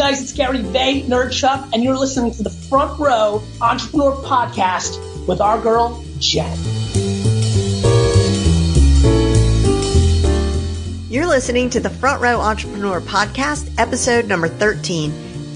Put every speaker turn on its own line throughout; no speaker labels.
guys, it's Gary Vay, Nerd Chuck, and you're listening to the Front Row Entrepreneur Podcast with our girl, Jen.
You're listening to the Front Row Entrepreneur Podcast, episode number 13.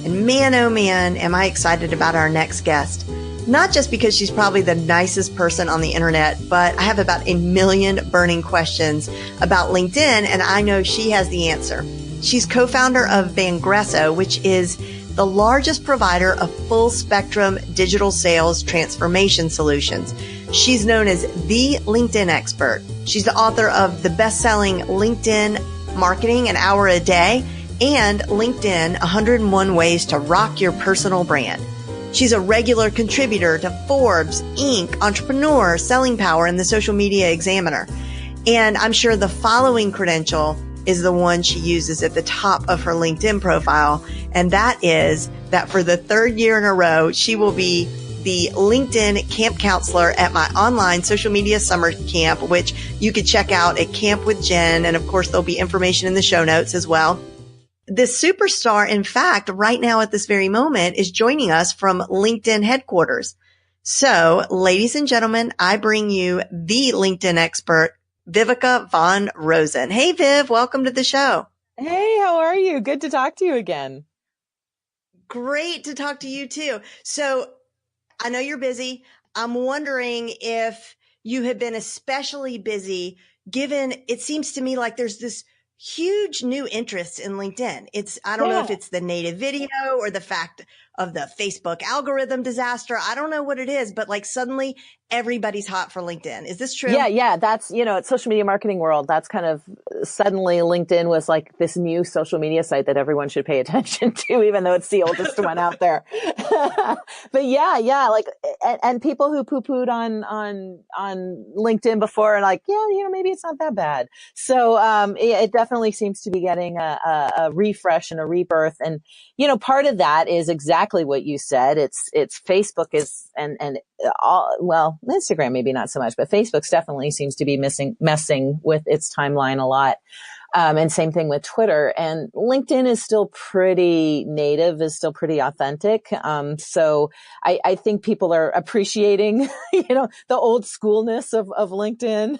And man, oh man, am I excited about our next guest. Not just because she's probably the nicest person on the internet, but I have about 1 million burning questions about LinkedIn, and I know she has the answer. She's co-founder of Vangresso, which is the largest provider of full spectrum digital sales transformation solutions. She's known as the LinkedIn expert. She's the author of the best-selling LinkedIn Marketing an Hour a Day and LinkedIn 101 Ways to Rock Your Personal Brand. She's a regular contributor to Forbes, Inc., Entrepreneur, Selling Power, and the Social Media Examiner. And I'm sure the following credential is the one she uses at the top of her LinkedIn profile. And that is that for the third year in a row, she will be the LinkedIn camp counselor at my online social media summer camp, which you could check out at Camp with Jen. And of course, there'll be information in the show notes as well. This superstar, in fact, right now at this very moment is joining us from LinkedIn headquarters. So, ladies and gentlemen, I bring you the LinkedIn expert, Viveka Von Rosen. Hey, Viv, welcome to the show.
Hey, how are you? Good to talk to you again.
Great to talk to you too. So, I know you're busy. I'm wondering if you have been especially busy, given it seems to me like there's this huge new interest in LinkedIn. I don't know if it's the native video or the fact of the Facebook algorithm disaster. I don't know what it is, but like suddenly everybody's hot for LinkedIn. Is this true?
Yeah. That's, it's social media marketing world. That's kind of suddenly LinkedIn was like this new social media site that everyone should pay attention to, even though it's the oldest one out there. But yeah. Like, and people who poo-pooed on LinkedIn before are like, maybe it's not that bad. So, it definitely seems to be getting a refresh and a rebirth. And, part of that is exactly what you said. It's Facebook is, and all, well, Instagram, maybe not so much, but Facebook's definitely seems to be messing with its timeline a lot. And same thing with Twitter, and LinkedIn is still pretty native, is still pretty authentic. So I think people are appreciating, the old schoolness of LinkedIn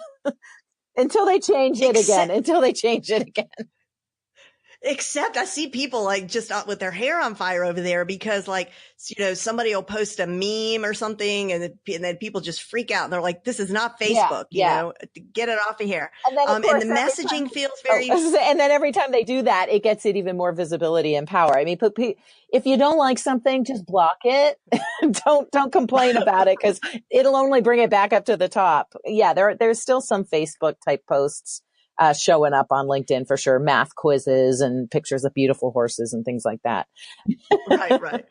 until they change it again.
Except I see people like just with their hair on fire over there because like, somebody will post a meme or something and then people just freak out and they're like, this is not Facebook, get it off of here.
And then
and the messaging feels very,
and then every time they do that, it gets it even more visibility and power. I mean, if you don't like something, just block it. Don't complain about it because it'll only bring it back up to the top. Yeah. There's still some Facebook type posts showing up on LinkedIn for sure. Math quizzes and pictures of beautiful horses and things like that.
Right.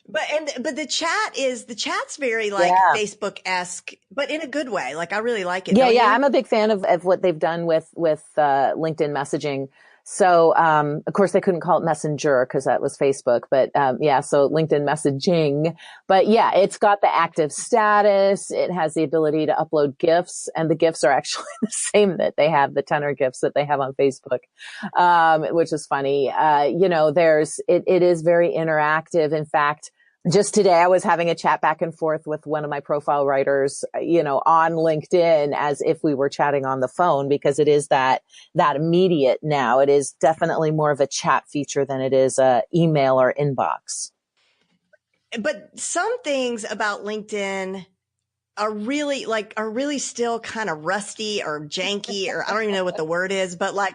But the chat's very like Facebook-esque, but in a good way. Like I really like it.
Yeah. I'm a big fan of what they've done with LinkedIn messaging. So, of course they couldn't call it Messenger because that was Facebook, but, so LinkedIn messaging, but yeah, it's got the active status. It has the ability to upload GIFs, and the GIFs are actually the same that they have, the tenor GIFs that they have on Facebook, which is funny. It is very interactive. In fact, just today, I was having a chat back and forth with one of my profile writers, on LinkedIn as if we were chatting on the phone because it is that immediate now. It is definitely more of a chat feature than it is a email or inbox.
But some things about LinkedIn are really still kind of rusty or janky, or I don't even know what the word is, but like,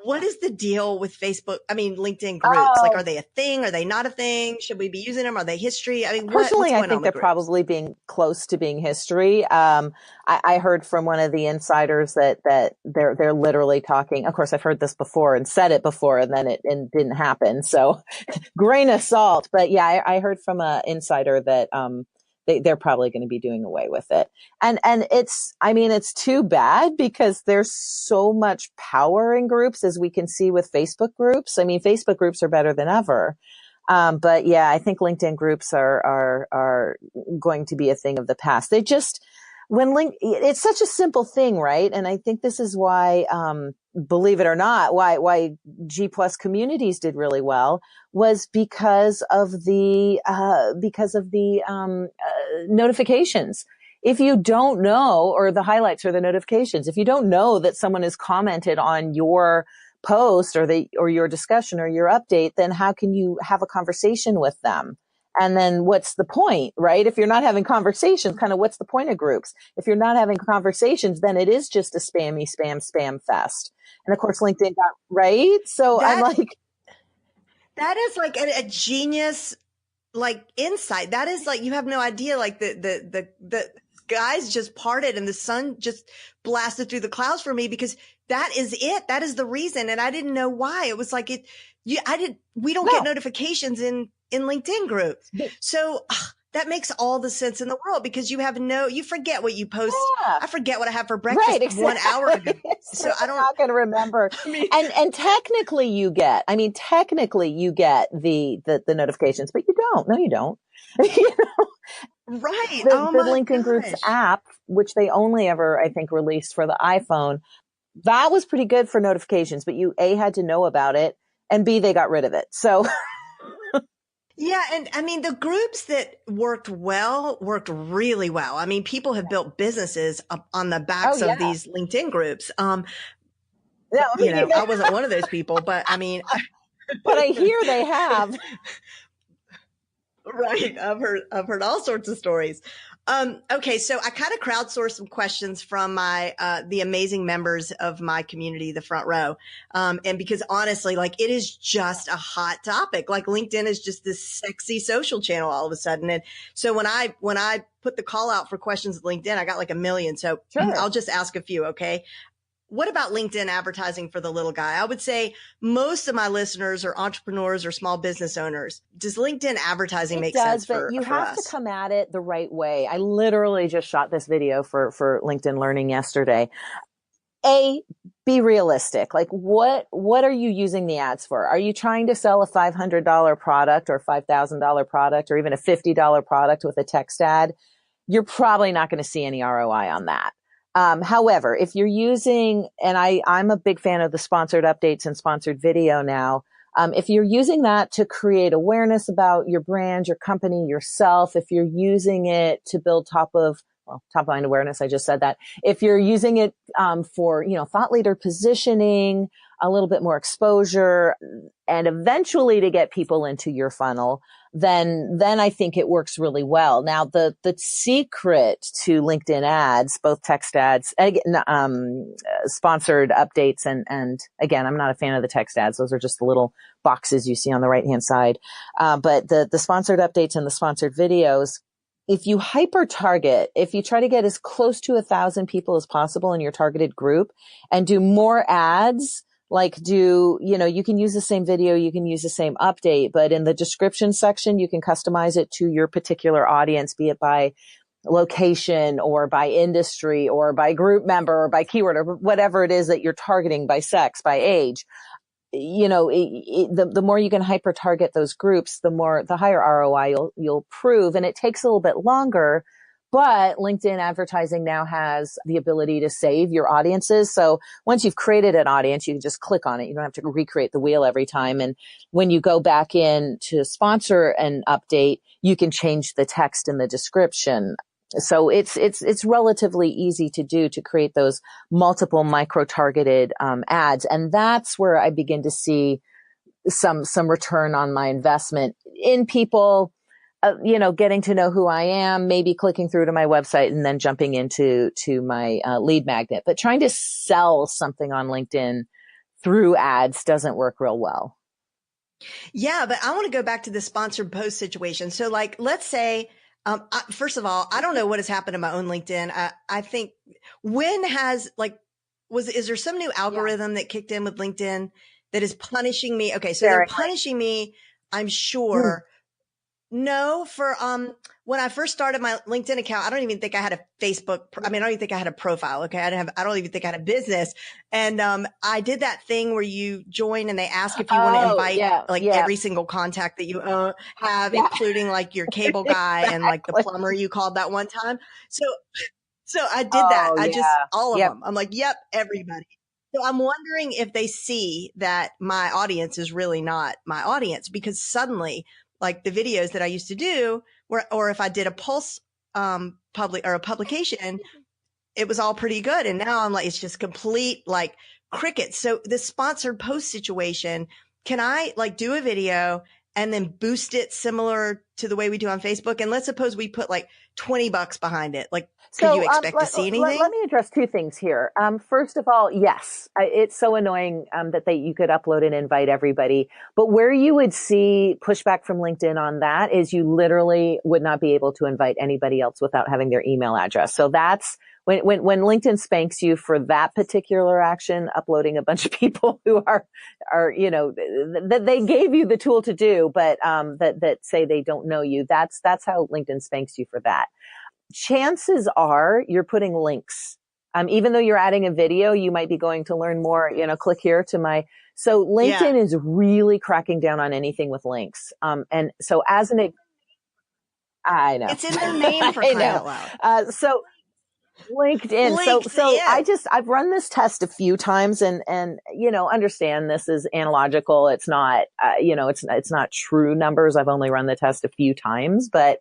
what is the deal with LinkedIn groups? Like, are they a thing? Are they not a thing? Should we be using them? Are they history? I mean,
personally, I think they're probably being close to being history. I heard from one of the insiders that they're literally talking. Of course, I've heard this before and said it before, and then it didn't happen. So grain of salt. But yeah, I heard from an insider that, they're probably going to be doing away with it. And it's too bad because there's so much power in groups, as we can see with Facebook groups. I mean, Facebook groups are better than ever. But yeah, I think LinkedIn groups are going to be a thing of the past. it's such a simple thing, right? And I think this is why, believe it or not, why G plus communities did really well was because of the notifications. If you don't know, or the highlights or the notifications, if you don't know that someone has commented on your post or your discussion or your update, then how can you have a conversation with them? And then what's the point, right? If you're not having conversations, kind of what's the point of groups? If you're not having conversations, then it is just a spam fest. And of course, LinkedIn got right. So I'm like,
that is like a genius, like insight. That is like, you have no idea, like the skies just parted and the sun just blasted through the clouds for me, because that is it. That is the reason. And I didn't know why. It was like we don't get notifications in LinkedIn groups. So that makes all the sense in the world, because you forget what you post. Yeah. I forget what I had for breakfast
right, exactly.
1 hour ago. So I'm
not going to remember. And technically you get the notifications, but you don't. No, you don't. You know?
Right.
The LinkedIn Groups app, which they only ever, I think, released for the iPhone, that was pretty good for notifications, but you A, had to know about it, and B, they got rid of it. So
yeah. And I mean, the groups that worked really well. I mean, people have built businesses up on the backs of these LinkedIn groups. I wasn't one of those people, but I mean,
but I hear they have.
Right. I've heard all sorts of stories. Okay. So I kind of crowdsourced some questions from the amazing members of my community, the Front Row. And because honestly, like, it is just a hot topic. Like, LinkedIn is just this sexy social channel all of a sudden. And so when I put the call out for questions at LinkedIn, I got like 1 million. So sure. I'll just ask a few. Okay. What about LinkedIn advertising for the little guy? I would say most of my listeners are entrepreneurs or small business owners. Does LinkedIn advertising make sense for us?
But you have to come at it the right way. I literally just shot this video for LinkedIn Learning yesterday. Be realistic. Like, what are you using the ads for? Are you trying to sell a $500 product or $5,000 product or even a $50 product with a text ad? You're probably not going to see any ROI on that. However, if you're using, and I'm a big fan of the sponsored updates and sponsored video now. If you're using that to create awareness about your brand, your company, yourself, if you're using it to build top line awareness, I just said that. If you're using it, for, thought leader positioning, a little bit more exposure, and eventually to get people into your funnel, then I think it works really well. Now, the secret to LinkedIn ads, both text ads, sponsored updates, and again, I'm not a fan of the text ads. Those are just the little boxes you see on the right-hand side. But the sponsored updates and the sponsored videos, if you hyper target, if you try to get as close to 1,000 people as possible in your targeted group and do more ads, you can use the same video, you can use the same update, but in the description section, you can customize it to your particular audience, be it by location or by industry or by group member or by keyword or whatever it is that you're targeting, by sex, by age. The more you can hyper target those groups, the higher ROI you'll prove. And it takes a little bit longer, but LinkedIn advertising now has the ability to save your audiences. So once you've created an audience, you can just click on it. You don't have to recreate the wheel every time. And when you go back in to sponsor an update, you can change the text in the description. So it's relatively easy to do, to create those multiple micro-targeted ads. And that's where I begin to see some return on my investment in people, getting to know who I am, maybe clicking through to my website and then jumping into my lead magnet. But trying to sell something on LinkedIn through ads doesn't work real well.
Yeah, but I want to go back to the sponsored post situation. So like, let's say, first of all, I don't know what has happened to my own LinkedIn. I think is there some new algorithm that kicked in with LinkedIn that is punishing me? Okay. So they're punishing me, I'm sure. No, for, when I first started my LinkedIn account, I don't even think I had a Facebook. I don't even think I had a profile. Okay. I don't even think I had a business. And, I did that thing where you join and they ask if you want to invite every single contact that you have, including like your cable guy and like the plumber you called that one time. So I did that.
Oh,
I just,
yeah.
all of
Yep.
them. I'm like, yep, everybody. So I'm wondering if they see that my audience is really not my audience, because suddenly, like the videos that I used to do, or if I did a Pulse public or a publication, it was all pretty good. And now I'm like, it's just complete like crickets. So the sponsored post situation, can I like do a video and then boost it similar to the way we do on Facebook? And let's suppose we put like $20 behind it. Like, could you expect to see anything?
Let me address two things here. First of all, yes, it's so annoying that you could upload and invite everybody. But where you would see pushback from LinkedIn on that is you literally would not be able to invite anybody else without having their email address. So that's when LinkedIn spanks you for that particular action, uploading a bunch of people who are that they gave you the tool to do, but that say they don't know you. That's how LinkedIn spanks you for that. Chances are you're putting links. Even though you're adding a video, you might be going to learn more, click here to my, so LinkedIn is really cracking down on anything with links. And so I know.
It's in their name for crying out loud.
So LinkedIn.
Links,
so
yeah.
I've run this test a few times and, understand this is analogical. It's not, it's not true numbers. I've only run the test a few times, but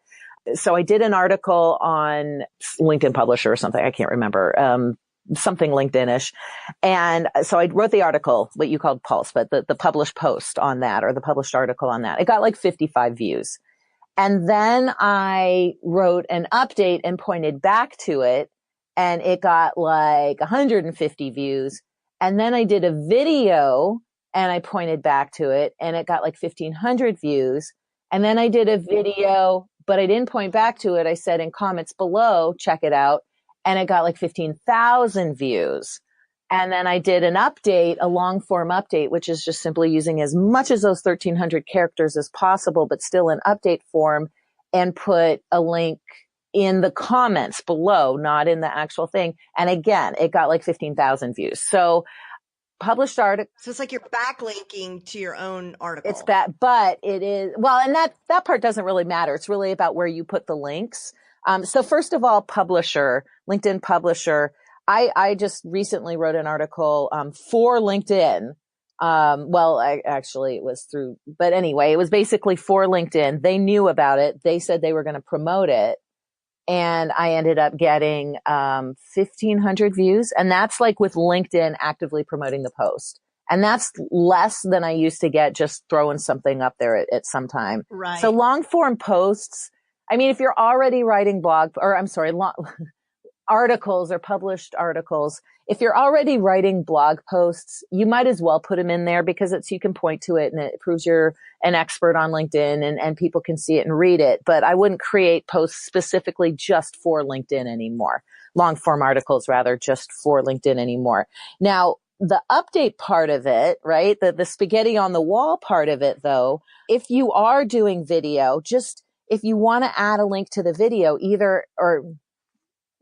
so I did an article on LinkedIn Publisher or something. I can't remember, something LinkedIn-ish. And so I wrote the article, what you called Pulse, but the published post on that, or the published article on that. It got like 55 views. And then I wrote an update and pointed back to it, and it got like 150 views. And then I did a video and I pointed back to it, and it got like 1,500 views. And then I did a video, but I didn't point back to it. I said in comments below, check it out. And it got like 15,000 views. And then I did an update, a long form update, which is just simply using as much as those 1,300 characters as possible, but still in update form, and put a link in the comments below, not in the actual thing. And again, it got like 15,000 views. So published article.
So it's like you're backlinking to your own article.
It's bad, but it is, well, and that part doesn't really matter. It's really about where you put the links. So first of all, publisher, LinkedIn Publisher. I just recently wrote an article, for LinkedIn. Actually it was through, but anyway, it was basically for LinkedIn. They knew about it. They said they were going to promote it. And I ended up getting 1,500 views. And that's like with LinkedIn actively promoting the post. And that's less than I used to get just throwing something up there at some time.
Right.
So long form posts, I mean, if you're already writing articles or published articles, if you're already writing blog posts, you might as well put them in there, because you can point to it and it proves you're an expert on LinkedIn, and people can see it and read it. But I wouldn't create posts specifically just for LinkedIn anymore. Long form articles rather, just for LinkedIn anymore. Now, the update part of it, right? The spaghetti on the wall part of it though, if you are doing video, just if you want to add a link to the video,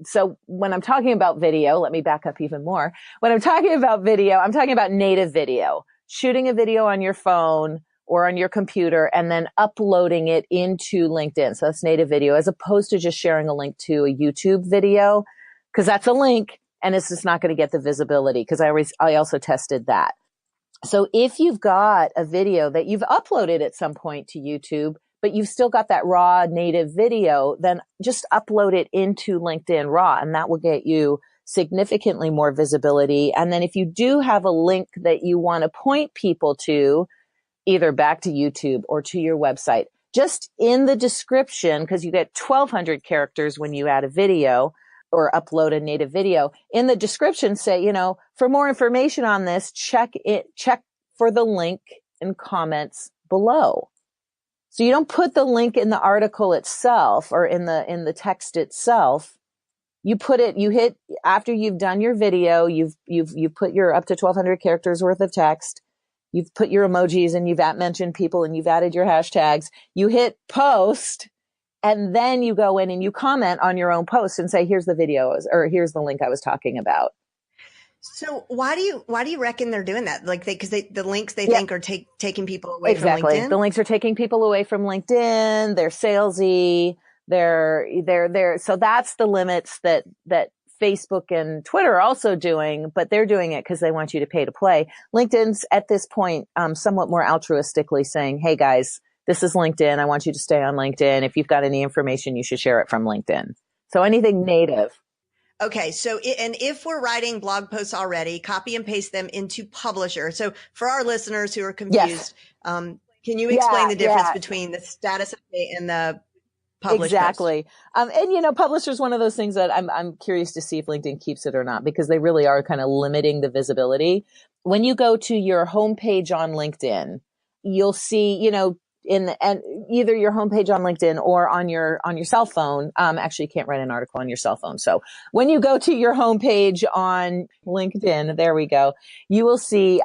so when I'm talking about video, let me back up even more. When I'm talking about video, I'm talking about native video, shooting a video on your phone or on your computer and then uploading it into LinkedIn. So that's native video, as opposed to just sharing a link to a YouTube video, because that's a link and it's just not going to get the visibility, because I also tested that. So if you've got a video that you've uploaded at some point to YouTube, but you've still got that raw native video, then just upload it into LinkedIn raw, and that will get you significantly more visibility. And then if you do have a link that you want to point people to, either back to YouTube or to your website, just in the description, because you get 1,200 characters when you add a video or upload a native video, in the description say, for more information on this, check for the link in comments below. So you don't put the link in the article itself or in the text itself. You hit after you've done your video, you've put your up to 1,200 characters worth of text. You've put your emojis and you've mentioned people and you've added your hashtags. You hit post, and then you go in and you comment on your own post and say, here's the video, or here's the link I was talking about.
So why do you reckon they're doing that? Like because the links they think are taking people away from LinkedIn?
The links are taking people away from LinkedIn. They're salesy. They're so that's the limits that Facebook and Twitter are also doing, but they're doing it because they want you to pay to play. LinkedIn's at this point, somewhat more altruistically saying, hey guys, this is LinkedIn. I want you to stay on LinkedIn. If you've got any information, you should share it from LinkedIn. So anything native.
Okay. So, and if we're writing blog posts already, copy and paste them into Publisher. So for our listeners who are confused, can you explain the difference between the status update and the published
Exactly.
post?
And Publisher is one of those things that I'm curious to see if LinkedIn keeps it or not, because they really are kind of limiting the visibility. When you go to your homepage on LinkedIn, you'll see, and either your homepage on LinkedIn or on your cell phone. Actually, you can't write an article on your cell phone. So when you go to your homepage on LinkedIn, there we go, you will see,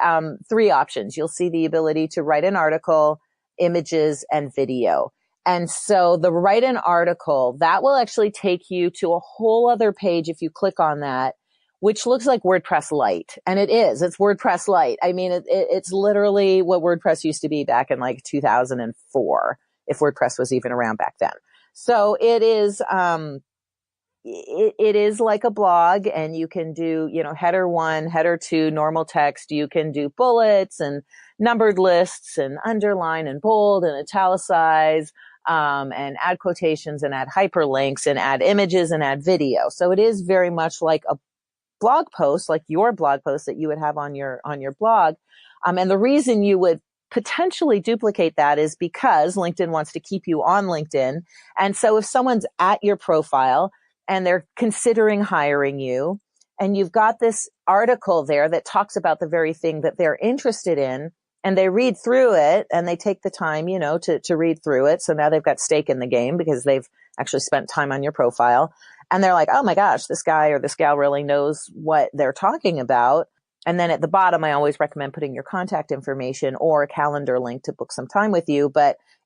3 options. You'll see the ability to write an article, images, and video. And so the write an article, that will actually take you to a whole other page if you click on that, which looks like WordPress Lite. And it is. It's WordPress Lite. I mean, it's literally what WordPress used to be back in like 2004, if WordPress was even around back then. So it is, it is like a blog, and you can do, header 1, header 2, normal text. You can do bullets and numbered lists and underline and bold and italicize, and add quotations and add hyperlinks and add images and add video. So it is very much like a blog post, like your blog post that you would have on your blog. And the reason you would potentially duplicate that is because LinkedIn wants to keep you on LinkedIn. And so if someone's at your profile and they're considering hiring you, and you've got this article there that talks about the very thing that they're interested in, and they read through it and they take the time, to read through it. So now they've got stake in the game because they've actually spent time on your profile. And they're like, oh my gosh, this guy or this gal really knows what they're talking about. And then at the bottom, I always recommend putting your contact information or a calendar link to book some time with you,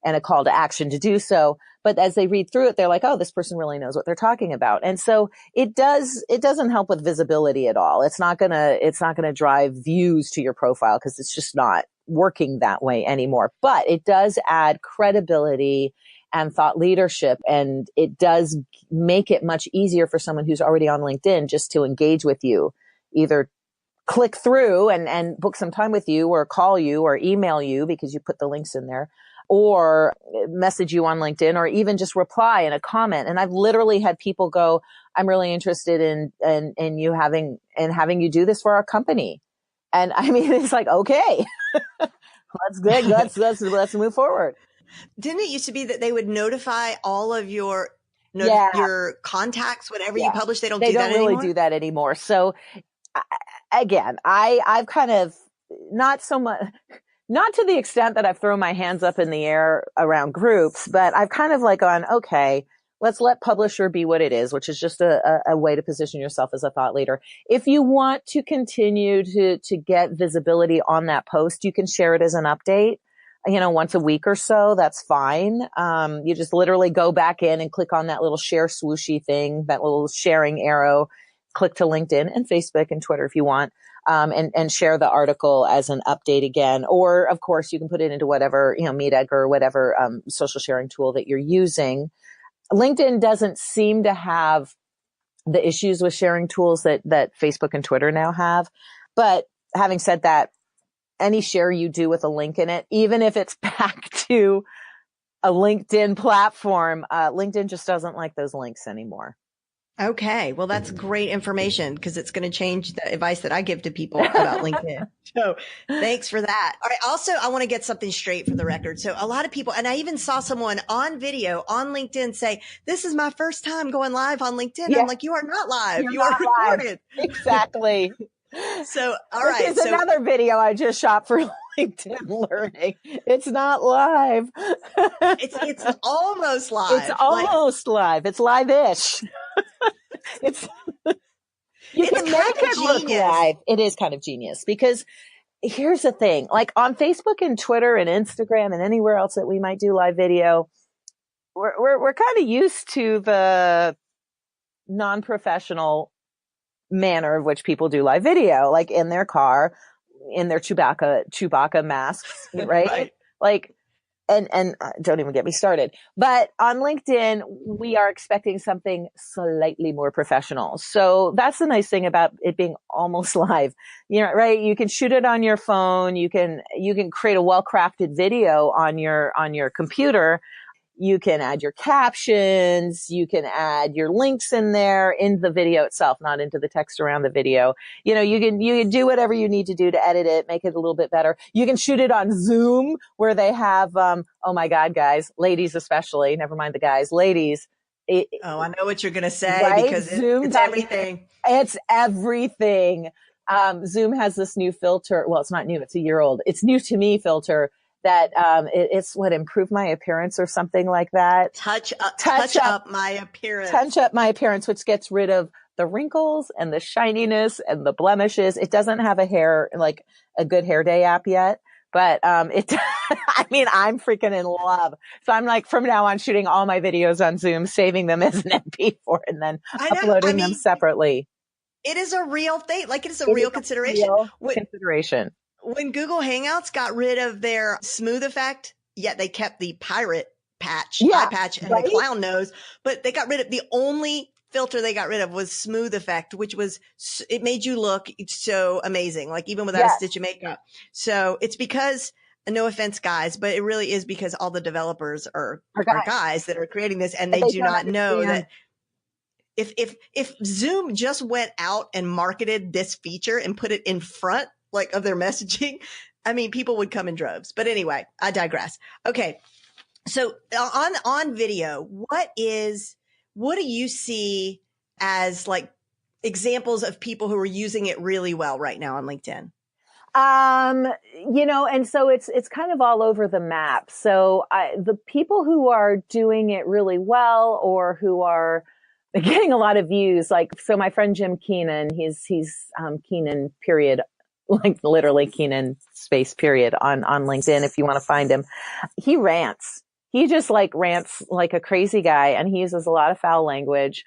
and a call to action to do so. But as they read through it, they're like, oh, this person really knows what they're talking about. And so it doesn't help with visibility at all. It's not gonna drive views to your profile because it's just not working that way anymore. But it does add credibility and thought leadership. And it does make it much easier for someone who's already on LinkedIn just to engage with you, either click through and book some time with you, or call you or email you because you put the links in there, or message you on LinkedIn, or even just reply in a comment. And I've literally had people go, I'm really interested in you having you do this for our company. And I mean, it's like, okay, that's good. Let's move forward.
Didn't it used to be that they would notify all of your contacts whenever you publish? They don't do that anymore? They don't
really do that anymore. So again, I've kind of not so much, not to the extent that I've thrown my hands up in the air around groups, but I've kind of like gone, okay, let's let Publisher be what it is, which is just a way to position yourself as a thought leader. If you want to continue to get visibility on that post, you can share it as an update, once a week or so. That's fine. You just literally go back in and click on that little share swooshy thing, that little sharing arrow, click to LinkedIn and Facebook and Twitter if you want, and share the article as an update again. Or of course you can put it into whatever, MeetEgg or whatever, social sharing tool that you're using. LinkedIn doesn't seem to have the issues with sharing tools that Facebook and Twitter now have. But having said that, any share you do with a link in it, even if it's back to a LinkedIn platform, LinkedIn just doesn't like those links anymore.
Okay. Well, that's great information because it's going to change the advice that I give to people about LinkedIn. So thanks for that. All right. Also, I want to get something straight for the record. So a lot of people, and I even saw someone on video on LinkedIn say, this is my first time going live on LinkedIn. Yeah. I'm like, you are not live. You are recorded.
Exactly.
So, all right.
This is another video I just shot for LinkedIn Learning. It's not live.
It's almost live.
It's almost live. It's live-ish. You can make it look live. It is kind of genius because here's the thing, like on Facebook and Twitter and Instagram and anywhere else that we might do live video, we're kind of used to the non-professional manner of which people do live video, like in their car, in their Chewbacca masks, right? Right. Like and don't even get me started. But on LinkedIn, we are expecting something slightly more professional. So that's the nice thing about it being almost live. You know, right? You can shoot it on your phone. You can create a well-crafted video on your computer. You can add your captions. You can add your links in there in the video itself, not into the text around the video. You know, you can do whatever you need to do to edit it, make it a little bit better. You can shoot it on Zoom where they have, oh my God, guys, ladies especially, never mind the guys, ladies.
I know what you're going to say,
right?
Because it's everything.
It's everything. Zoom has this new filter. Well, it's not new. It's a year old. It's new to me filter that it's what improved my appearance or something like that.
Touch up my appearance.
Touch up my appearance, which gets rid of the wrinkles and the shininess and the blemishes. It doesn't have a good hair day app yet, but I mean, I'm freaking in love. So I'm like, from now on, shooting all my videos on Zoom, saving them as an MP4, and then uploading them separately.
It is a real thing. Like, it is a real consideration.
Consideration.
When Google Hangouts got rid of their smooth effect, yet they kept the pirate patch, eye patch, and the clown nose, but they got rid of the only filter they got rid of was smooth effect, which was, it made you look so amazing, like even without a stitch of makeup. So it's because, no offense, guys, but it really is because all the developers are guys that are creating this, and they do not know that if Zoom just went out and marketed this feature and put it in front of their messaging, I mean, people would come in droves. But anyway, I digress. Okay. So on video, what do you see as like examples of people who are using it really well right now on LinkedIn?
And so it's kind of all over the map. So the people who are doing it really well, or who are getting a lot of views, so my friend Jim Keenan, he's Keenan period, like literally Keenan space period on LinkedIn. If you want to find him, he rants. He just rants like a crazy guy, and he uses a lot of foul language,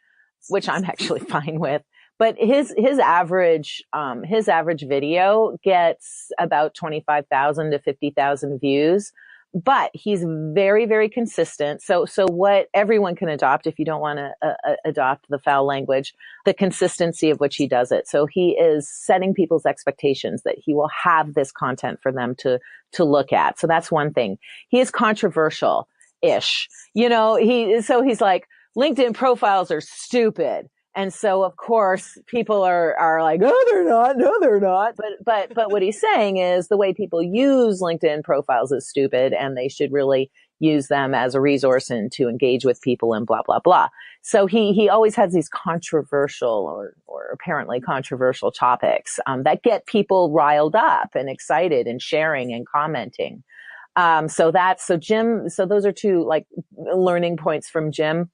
which I'm actually fine with. But his average video gets about 25,000 to 50,000 views. But he's very, very consistent. So what everyone can adopt, if you don't want to adopt the foul language, the consistency of which he does it. So he is setting people's expectations that he will have this content for them to look at. So that's one thing. He is controversial-ish. He's like, LinkedIn profiles are stupid. And so, of course, people are like, oh, they're not. No, they're not. But what he's saying is the way people use LinkedIn profiles is stupid, and they should really use them as a resource and to engage with people and blah, blah, blah. So he always has these controversial or apparently controversial topics that get people riled up and excited and sharing and commenting. So those are two learning points from Jim.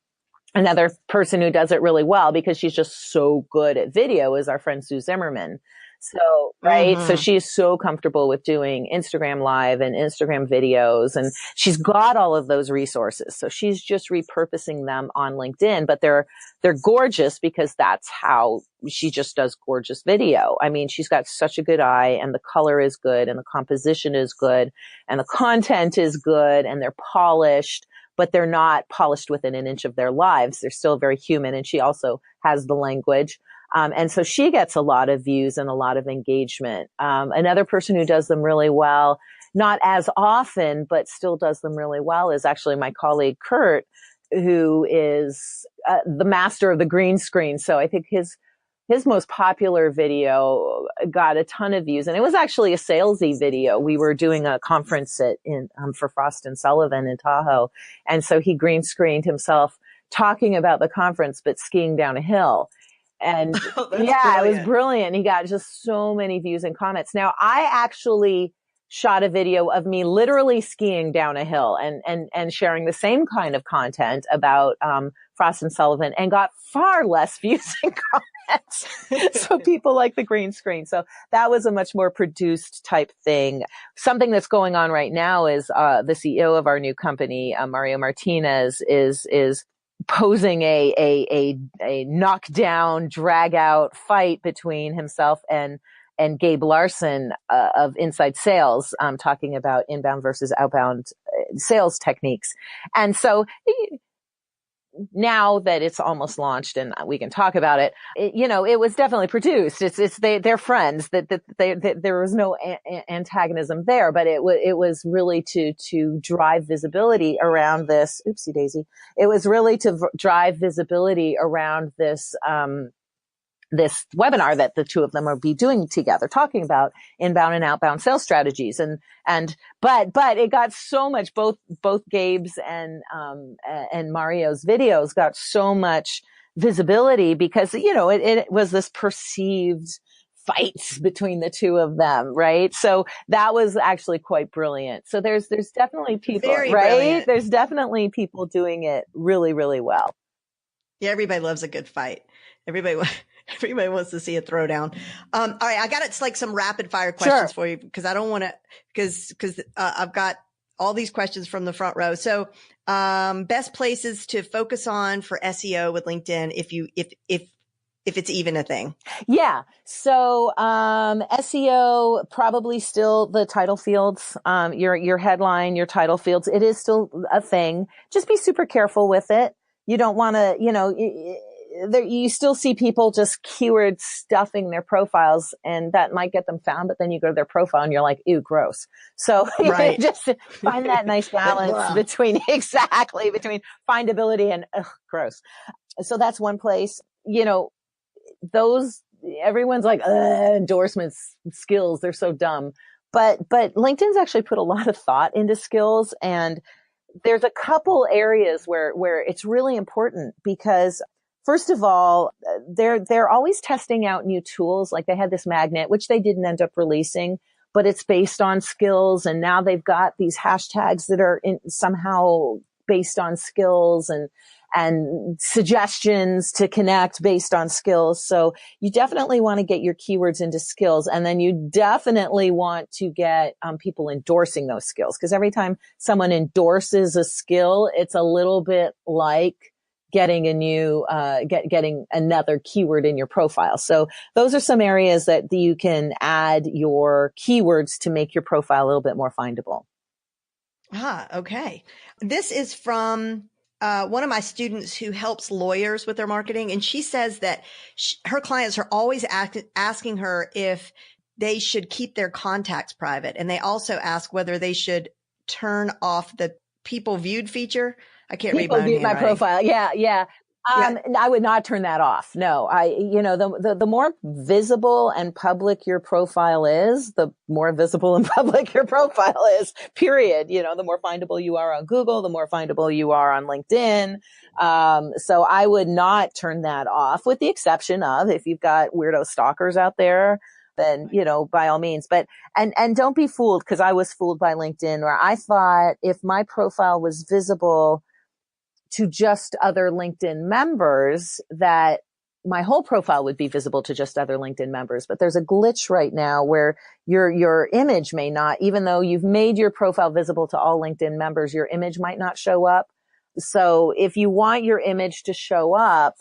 Another person who does it really well because she's just so good at video is our friend Sue Zimmerman. So, right. Mm-hmm. So she's so comfortable with doing Instagram Live and Instagram videos, and she's got all of those resources. So she's just repurposing them on LinkedIn, but they're gorgeous because that's how she just does gorgeous video. I mean, she's got such a good eye, and the color is good, and the composition is good, and the content is good, and they're polished. But they're not polished within an inch of their lives. They're still very human. And she also has the language. And so she gets a lot of views and a lot of engagement. Another person who does them really well, not as often, but still does them really well, is actually my colleague, Kurt, who is the master of the green screen. So I think his most popular video got a ton of views, and it was actually a salesy video. We were doing a conference for Frost and Sullivan in Tahoe. And so he green screened himself talking about the conference, but skiing down a hill. And it was brilliant. He got just so many views and comments. Now, I actually shot a video of me literally skiing down a hill and sharing the same kind of content about, Frost and Sullivan, and got far less views and comments. So people like the green screen. So that was a much more produced type thing. Something that's going on right now is, the CEO of our new company, Mario Martinez, is posing a knockdown, drag out fight between himself and Gabe Larson of Inside Sales, talking about inbound versus outbound sales techniques. And so now that it's almost launched and we can talk about it, it was definitely produced. They're friends, that there was no antagonism there, but it was really to drive visibility around this. Oopsie daisy. It was really to drive visibility around this webinar that the two of them will be doing together, talking about inbound and outbound sales strategies. But it got so much, both Gabe's and Mario's videos got so much visibility because, it was this perceived fights between the two of them, right? So that was actually quite brilliant. So there's definitely people,
Very
right?
Brilliant.
There's definitely people doing it really, really well.
Yeah, everybody loves a good fight. Everybody wants to see a throwdown. All right, I got it's like some rapid fire questions for you because I don't want to because I've got all these questions from the front row. So, best places to focus on for SEO with LinkedIn if it's even a thing.
Yeah. So, SEO, probably still the title fields, your headline, your title fields. It is still a thing. Just be super careful with it. You don't want to, you still see people just keyword stuffing their profiles, and that might get them found, but then you go to their profile and you're like, ew, gross. So
right.
just find that nice balance between findability and gross. So that's one place, everyone's like, endorsements, skills, they're so dumb. But LinkedIn's actually put a lot of thought into skills, and there's a couple areas where it's really important because first of all, they're always testing out new tools. Like they had this magnet, which they didn't end up releasing, but it's based on skills. And now they've got these hashtags that are somehow based on skills and suggestions to connect based on skills. So you definitely want to get your keywords into skills. And then you definitely want to get people endorsing those skills. Because every time someone endorses a skill, it's a little bit like getting a new, getting another keyword in your profile. So those are some areas that you can add your keywords to make your profile a little bit more findable.
Okay. This is from one of my students who helps lawyers with their marketing. And she says that her clients are always asking her if they should keep their contacts private. And they also ask whether they should turn off the people viewed feature. I can't read my own handwriting.
My profile. Yeah. I would not turn that off. No, the more visible and public your profile is, the more visible and public your profile is, period. The more findable you are on Google, the more findable you are on LinkedIn. So I would not turn that off, with the exception of if you've got weirdo stalkers out there, then, by all means, but, and don't be fooled, because I was fooled by LinkedIn, where I thought if my profile was visible to just other LinkedIn members, that my whole profile would be visible to just other LinkedIn members. But there's a glitch right now where your image may not, even though you've made your profile visible to all LinkedIn members, your image might not show up. So if you want your image to show up,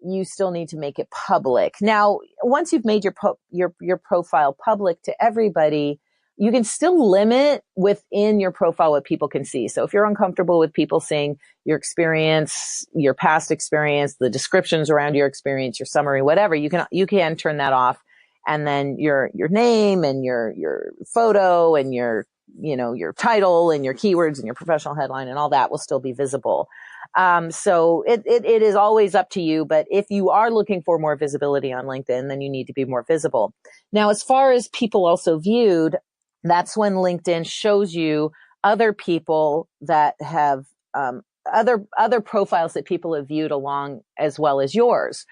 you still need to make it public. Now, once you've made your profile public to everybody, you can still limit within your profile what people can see. So if you're uncomfortable with people seeing your experience, your past experience, the descriptions around your experience, your summary, whatever, you can turn that off. And then your name and your photo and your title and your keywords and your professional headline and all that will still be visible. So it is always up to you. But if you are looking for more visibility on LinkedIn, then you need to be more visible. Now, as far as people also viewed, that's when LinkedIn shows you other people that have other profiles that people have viewed along as well as yours.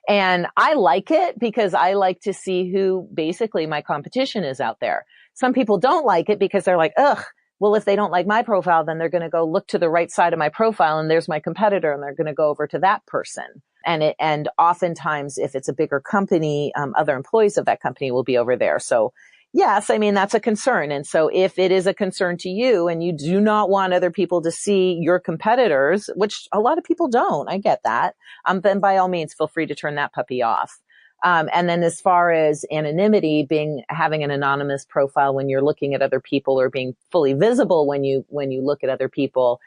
And I like it because I like to see who basically my competition is out there. Some people don't like it because they're like, ugh, well, if they don't like my profile, then they're going to go look to the right side of my profile and there's my competitor and they're going to go over to that person. And oftentimes if it's a bigger company, other employees of that company will be over there. So yes, I mean, that's a concern. And so if it is a concern to you and you do not want other people to see your competitors, which a lot of people don't, I get that, then by all means, feel free to turn that puppy off. And then as far as anonymity, having an anonymous profile when you're looking at other people, or being fully visible when you look at other people,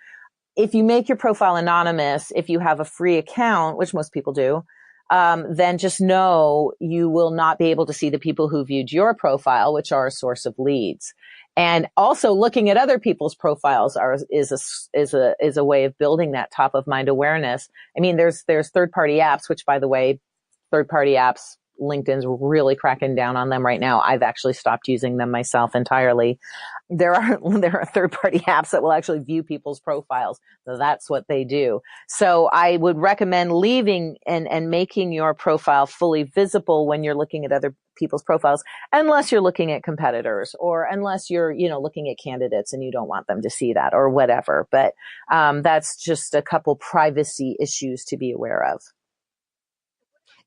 if you make your profile anonymous, if you have a free account, which most people do, then just know you will not be able to see the people who viewed your profile, which are a source of leads. And also looking at other people's profiles is a way of building that top of mind awareness. I mean, there's third party apps, which, by the way, third party apps, LinkedIn's really cracking down on them right now. I've actually stopped using them myself entirely. There are third party apps that will actually view people's profiles. So that's what they do. So I would recommend leaving and making your profile fully visible when you're looking at other people's profiles, unless you're looking at competitors, or unless you're, looking at candidates and you don't want them to see that, or whatever. But that's just a couple privacy issues to be aware of.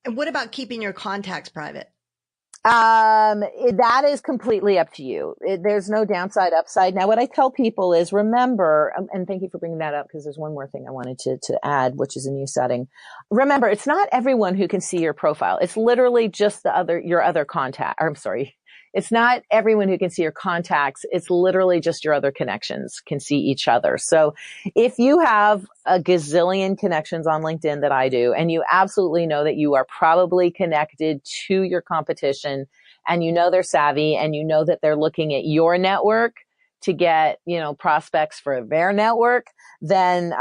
And what about keeping your contacts private?
That is completely up to you. There's no downside, upside. Now, what I tell people is, remember, and thank you for bringing that up, because there's one more thing I wanted to add, which is a new setting. Remember, it's not everyone who can see your profile. It's literally just your other contact. Or, I'm sorry. It's not everyone who can see your contacts. It's literally just your other connections can see each other. So if you have a gazillion connections on LinkedIn that I do, and you absolutely know that you are probably connected to your competition, and you know they're savvy, and you know that they're looking at your network to get, prospects for their network, then,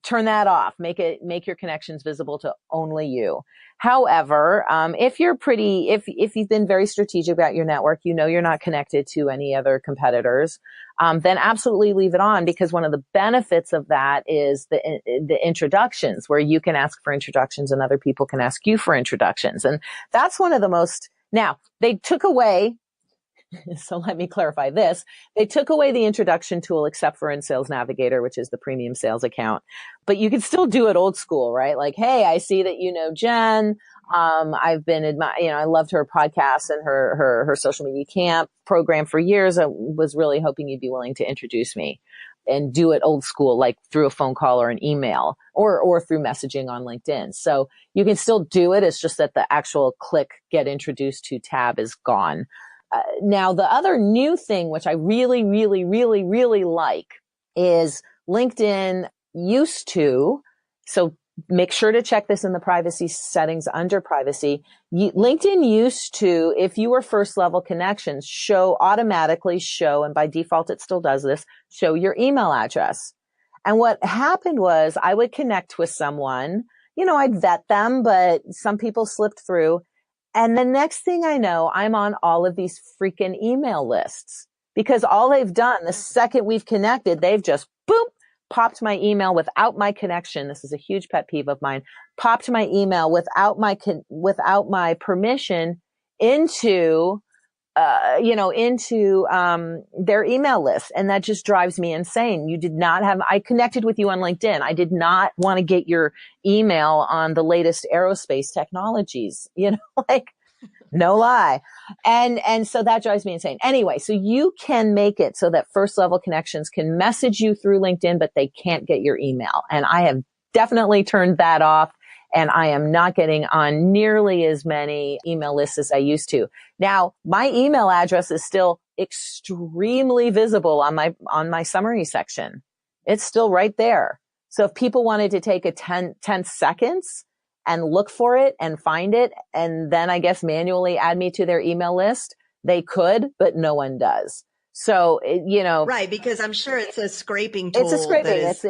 turn that off. Make your connections visible to only you. However, if you've been very strategic about your network, you're not connected to any other competitors, then absolutely leave it on, because one of the benefits of that is the introductions, where you can ask for introductions and other people can ask you for introductions. And that's one of the most, now they took away, so let me clarify this. They took away the introduction tool, except for in Sales Navigator, which is the premium sales account. But you can still do it old school, right? Like, hey, I see that you know Jen. I've been, I loved her podcast and her social media camp program for years. I was really hoping you'd be willing to introduce me, and do it old school, like through a phone call or an email, or through messaging on LinkedIn. So you can still do it. It's just that the actual click get introduced to tab is gone. Now, the other new thing, which I really, really, really, really like, is LinkedIn used to, so make sure to check this in the privacy settings under privacy. LinkedIn used to, if you were first level connections, automatically show, and by default it still does this, show your email address. And what happened was, I would connect with someone, I'd vet them, but some people slipped through. And the next thing I know, I'm on all of these freaking email lists, because all they've done, the second we've connected, they've just popped my email without my connection. This is a huge pet peeve of mine. Popped my email without my permission into their email list. And that just drives me insane. I connected with you on LinkedIn. I did not want to get your email on the latest aerospace technologies, like, no lie. And so that drives me insane. Anyway, so you can make it so that first level connections can message you through LinkedIn, but they can't get your email. And I have definitely turned that off. And I am not getting on nearly as many email lists as I used to. Now, my email address is still extremely visible on my summary section. It's still right there. So if people wanted to take 10 seconds and look for it and find it, and then I guess manually add me to their email list, they could, but no one does. So,
right, because I'm sure it's a scraping tool.
It's a scraping. It's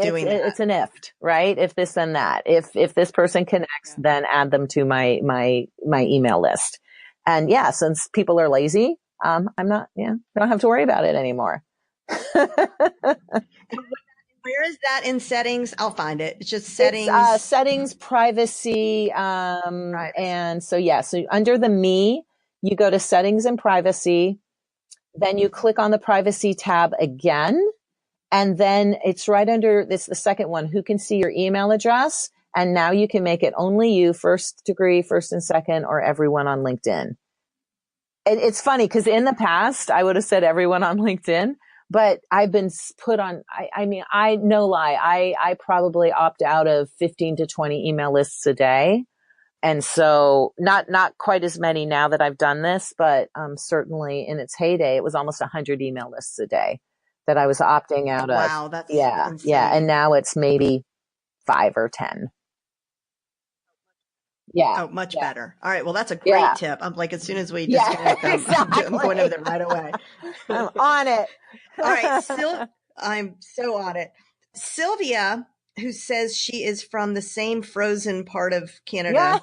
an IFT, right? If this, then that. If this person connects, then add them to my email list. And since people are lazy, don't have to worry about it anymore.
Where is that in settings? I'll find it. It's just settings.
It's, settings, privacy. And so under the me, you go to settings and privacy. Then you click on the privacy tab again. And then it's right under this, the second one, who can see your email address. And now you can make it only you, first degree, first and second, or everyone on LinkedIn. It's funny because in the past, I would have said everyone on LinkedIn, but I've been put on, no lie, I probably opt out of 15 to 20 email lists a day. And so not quite as many now that I've done this, but certainly in its heyday, it was almost 100 email lists a day that I was opting out of.
Wow, that's
Yeah.
insane.
Yeah. And now it's maybe 5 or 10. Yeah.
Oh, much better. All right. Well, that's a great
Yeah.
tip. I'm like, as soon as we
Yeah,
disconnect them,
exactly.
I'm going over there right away.
I'm on it.
All right. I'm so on it. Sylvia, who says she is from the same frozen part of Canada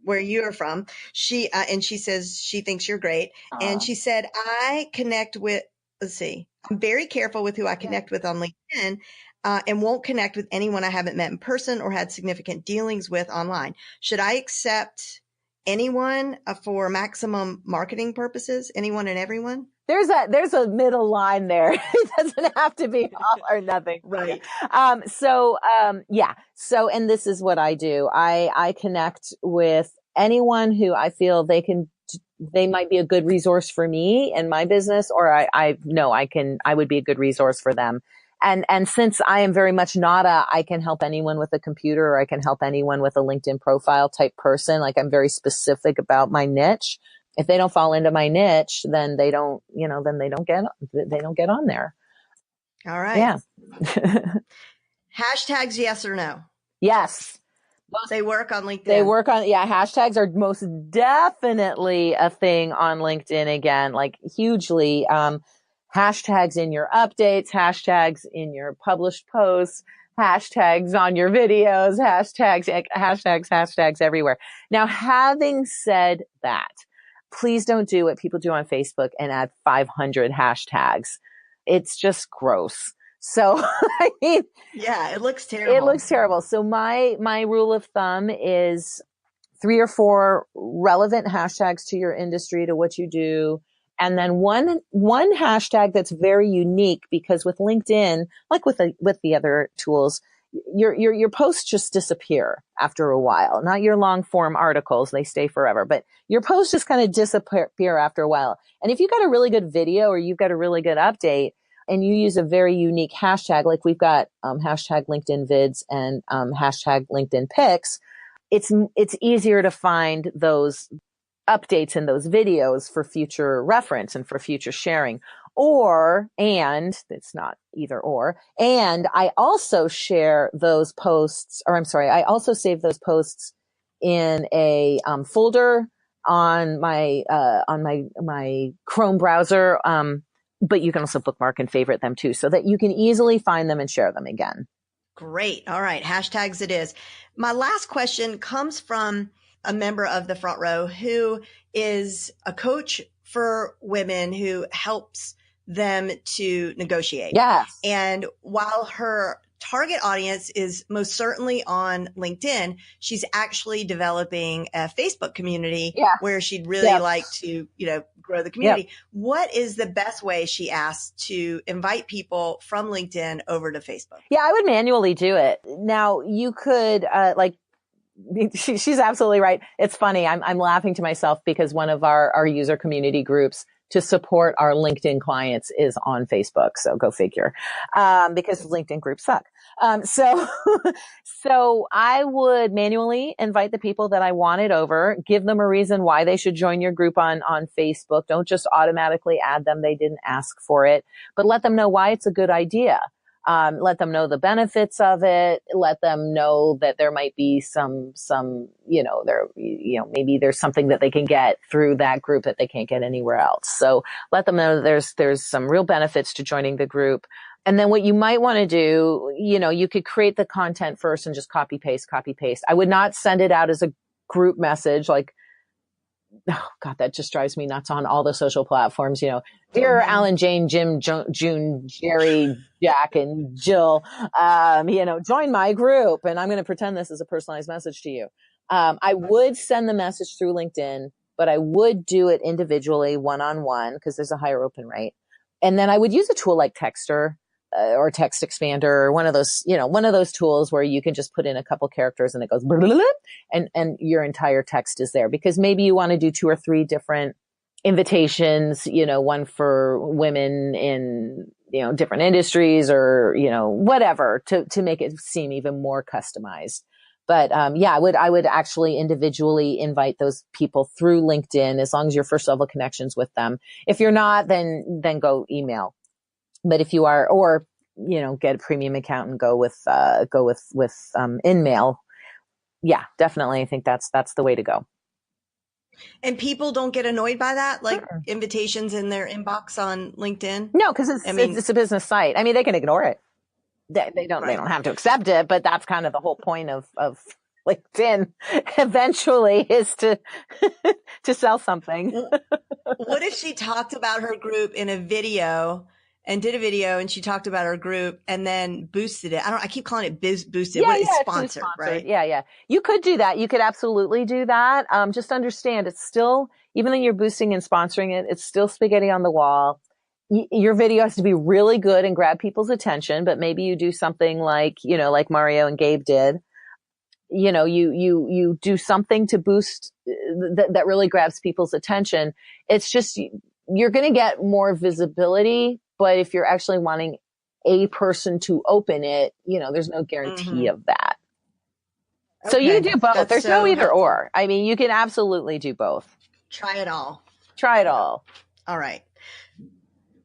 where you are from, she says she thinks you're great. And she said, I connect with, I'm very careful with who I connect with on LinkedIn. And won't connect with anyone I haven't met in person or had significant dealings with online. Should I accept anyone for maximum marketing purposes? Anyone and everyone?
There's a middle line there. It doesn't have to be all or nothing.
Right.
So, and this is what I do. I connect with anyone who I feel they might be a good resource for me and my business, or I would be a good resource for them. And since I am very much I can help anyone with a computer, or I can help anyone with a LinkedIn profile type person. Like, I'm very specific about my niche. If they don't fall into my niche, then they don't get on there.
All right.
Yeah.
Hashtags, yes or no?
Yes.
They work on LinkedIn.
Hashtags are most definitely a thing on LinkedIn again, like hugely. Hashtags in your updates, hashtags in your published posts, hashtags on your videos, hashtags everywhere. Now, having said that, please don't do what people do on Facebook and add 500 hashtags. It's just gross. So, I mean,
yeah, it looks terrible.
It looks terrible. So my rule of thumb is 3 or 4 relevant hashtags to your industry, to what you do. And then one hashtag that's very unique, because with LinkedIn, like with the other tools, your posts just disappear after a while. Not your long form articles, they stay forever, but your posts just kind of disappear after a while. And if you've got a really good video or you've got a really good update and you use a very unique hashtag, like we've got hashtag LinkedIn vids and hashtag LinkedIn pics, it's easier to find those updates in those videos for future reference and for future sharing. And it's not either or. And I also share those posts, I also save those posts in a folder on my Chrome browser. But you can also bookmark and favorite them too, so that you can easily find them and share them again.
Great. All right. Hashtags it is. My last question comes from a member of the Front Row who is a coach for women who helps them to negotiate.
Yes.
And while her target audience is most certainly on LinkedIn, she's actually developing a Facebook community where she'd really like to, grow the community. What is the best way, she asked, to invite people from LinkedIn over to Facebook?
Yeah, I would manually do it. Now, you could, she's absolutely right. It's funny. I'm laughing to myself because one of our user community groups to support our LinkedIn clients is on Facebook. So go figure. Because LinkedIn groups suck. So I would manually invite the people that I wanted over, give them a reason why they should join your group on Facebook. Don't just automatically add them. They didn't ask for it, but let them know why it's a good idea. Let them know the benefits of it. Let them know that there might be maybe there's something that they can get through that group that they can't get anywhere else. So let them know that there's some real benefits to joining the group. And then what you might want to do, you could create the content first and just copy paste. I would not send it out as a group message, like, oh God, that just drives me nuts on all the social platforms. Dear Alan, Jane, Jim, June, Jerry, Jack, and Jill, join my group. And I'm going to pretend this is a personalized message to you. I would send the message through LinkedIn, but I would do it individually, one-on-one, because there's a higher open rate. And then I would use a tool like Texter or Text Expander, or one of those tools where you can just put in a couple characters and it goes and your entire text is there, because maybe you want to do 2 or 3 different invitations, one for women in, different industries, or, whatever, to make it seem even more customized. But yeah, I would actually individually invite those people through LinkedIn as long as you're first level connections with them. If you're not, then go email. But if you are, or get a premium account and go with InMail. Yeah, definitely. I think that's the way to go.
And people don't get annoyed by that, like invitations in their inbox on LinkedIn?
No, because it's a business site. I mean, they can ignore it. They don't have to accept it, but that's kind of the whole point of LinkedIn eventually is to sell something.
What if she talked about her group in a video and did a video and she talked about her group and then boosted it? I keep calling it boosted.
Yeah,
it's sponsored, right?
Yeah. You could do that. You could absolutely do that. Just understand it's still, even though you're boosting and sponsoring it, it's still spaghetti on the wall. Your video has to be really good and grab people's attention, but maybe you do something like Mario and Gabe did. You do something to boost that really grabs people's attention. It's just, you're going to get more visibility, but if you're actually wanting a person to open it, there's no guarantee of that. Okay. So you do both. There's no either or. I mean, you can absolutely do both.
Try it all. All right.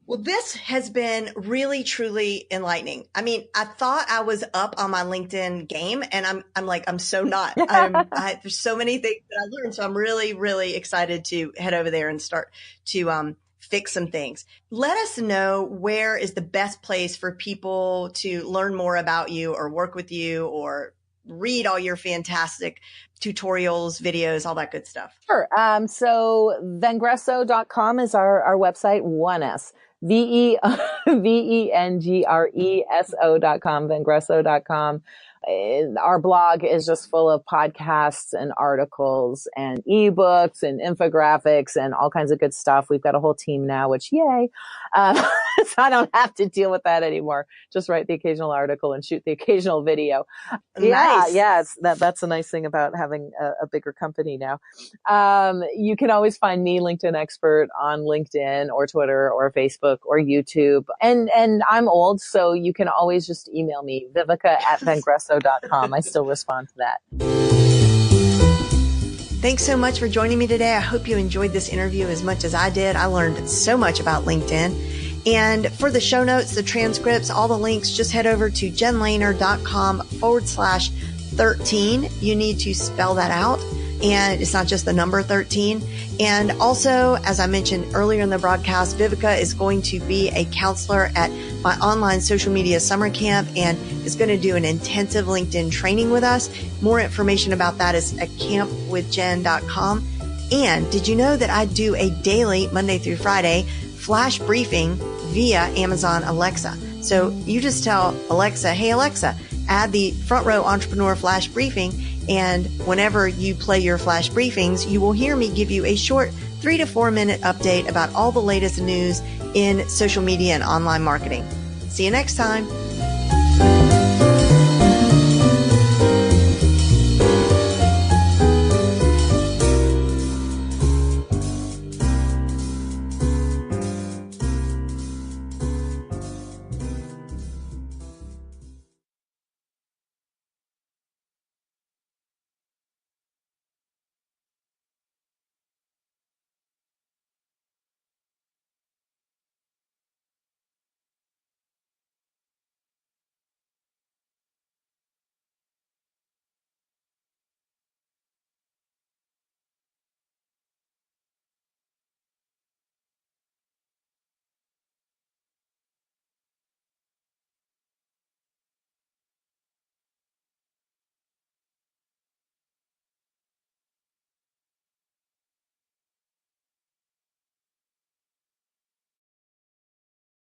Well, this has been really, truly enlightening. I mean, I thought I was up on my LinkedIn game, and I'm so not. There's so many things that I learned. So I'm really, really excited to head over there and start to fix some things. Let us know where is the best place for people to learn more about you or work with you or read all your fantastic tutorials, videos, all that good stuff.
Sure. So vengreso.com is our website, 1S. VENGRESO.com, vengreso.com. Our blog is just full of podcasts and articles and ebooks and infographics and all kinds of good stuff. We've got a whole team now, which yay. So I don't have to deal with that anymore. Just write the occasional article and shoot the occasional video.
Nice.
Yeah. That's a nice thing about having a bigger company now. You can always find me, LinkedIn Expert, on LinkedIn or Twitter or Facebook or YouTube. And I'm old, so you can always just email me, Viveka@vengreso.com. I still respond to that.
Thanks so much for joining me today. I hope you enjoyed this interview as much as I did. I learned so much about LinkedIn. And for the show notes, the transcripts, all the links, just head over to jenlehner.com/13. You need to spell that out. And it's not just the number 13. And also, as I mentioned earlier in the broadcast, Viveka is going to be a counselor at my online social media summer camp and is going to do an intensive LinkedIn training with us. More information about that is at campwithjen.com. And did you know that I do a daily, Monday through Friday, flash briefing via Amazon Alexa? So you just tell Alexa, hey, Alexa, add the Front Row Entrepreneur Flash Briefing. And whenever you play your flash briefings, you will hear me give you a short 3 to 4 minute update about all the latest news in social media and online marketing. See you next time.